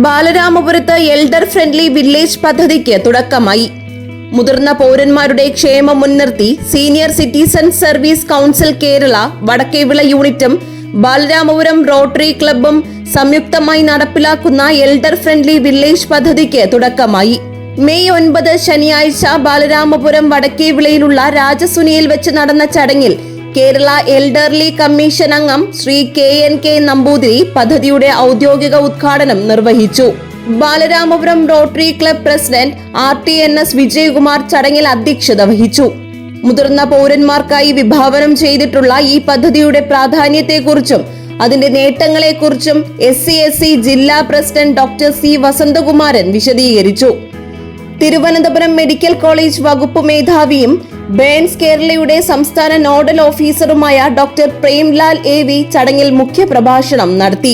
ബാലരാമപുരത്ത് elder friendly village പദ്ധതിക്ക് തുടക്കമായി. മുതിർന്ന പൗരന്മാരുടെ ക്ഷേമം മുൻനിർത്തി senior citizen service council Kerala Vadakkevila യൂണിറ്റും ബാലരാമപുരം റോട്ടറി ക്ലബ്ബും സംയുക്തമായി നടപ്പിലാക്കുന്ന എൽഡർ ഫ്രണ്ട്ലി വില്ലേജ് പദ്ധതിക്ക് തുടക്കമായി. മെയ് 9 ശനിയാഴ്ച ബാലരാമപുരം വടക്കേവിളയിലുള്ള രാജസുനിയിൽ വെച്ച് നടന്ന ചടങ്ങിൽ കേരള എൽഡർലി കമ്മീഷൻ അംഗം ശ്രീ KNK നമ്പൂതിരി പദ്ധതിയുടെ ഔദ്യോഗിക ഉദ്ഘാടനം നിർവഹിച്ചു. Balaramapuram rotary club president RTNS Vijayakumar ചടങ്ങിൽ അധ്യക്ഷത വഹിച്ചു. മുതിർന്ന പൗരന്മാർക്കായി വിഭാവനം ചെയ്തിട്ടുള്ള ഈ പദ്ധതിയുടെ പ്രാധാന്യത്തെക്കുറിച്ചും അതിന്റെ നേട്ടങ്ങളെക്കുറിച്ചും SC/SC ജില്ലാ പ്രസിഡന്റ് ഡോക്ടർ C വസന്തകുമാരൻ വിശദീകരിച്ചു. തിരുവനന്തപുരം മെഡിക്കൽ കോളേജ് വകുപ്പ് മേധാവിയും ബേൺസ് കേരളയുടെ സംസ്ഥാന നോഡൽ ഓഫീസറുമായ ഡോക്ടർ പ്രേംലാൽ AV ചടങ്ങിൽ മുഖ്യപ്രഭാഷണം നടത്തി.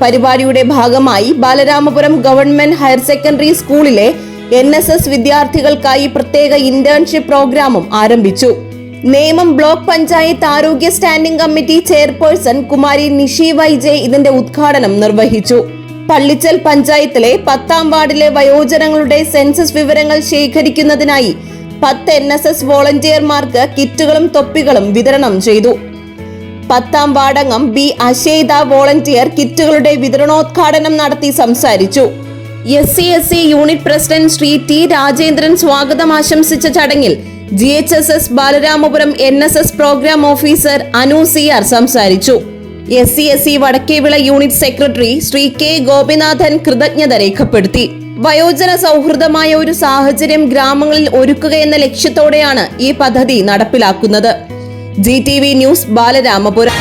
പരിപാടിയുടെ ഭാഗമായി ബാലരാമപുരം ഗവൺമെന്റ് ഹയർ സെക്കൻഡറി സ്കൂളിലെ NSS വിദ്യാർത്ഥികൾക്കായി പ്രത്യേക ഇന്റേൺഷിപ്പ് പ്രോഗ്രാമും ആരംഭിച്ചു. നേമം ബ്ലോക്ക് പഞ്ചായത്ത് ആരോഗ്യ standing committee chairperson Kumari Nishi VJ ഇതിന്റെ ഉദ്ഘാടനം നിർവഹിച്ചു. പള്ളിച്ചൽ പഞ്ചായത്തിലെ 10ാം വാർഡിലെ വയോജനങ്ങളുടെ സെൻസസ് വിവരങ്ങൾ ശേഖരിക്കുന്നതിനായി 10 NSS വോളണ്ടിയർമാർക്ക് കിറ്റുകളും തൊപ്പികളും വിതരണം ചെയ്തു. 10ാം വാർഡംഗം B അശേത വോളണ്ടിയർ കിറ്റുകളുടെ വിതരണോദ്ഘാടനം നടത്തി സംസാരിച്ചു. SC/SC unit president Shri T Rajendran സ്വാഗതം ആശംസിച്ച ചടങ്ങിൽ GHSS Balaramapuram NSS programme officer Anu CR സംസാരിച്ചു. SC/SC Vadakkevila unit secretary Shri K Gopinathan കൃതജ്ഞത രേഖപ്പെടുത്തി. വയോജന സൗഹൃദമായ ഒരു സാഹചര്യം ഗ്രാമങ്ങളിൽ ഒരുക്കുകയെന്ന ലക്ഷ്യത്തോടെയാണ് ഈ പദ്ധതി നടപ്പിലാക്കുന്നത്. GTV news Balaramapuram.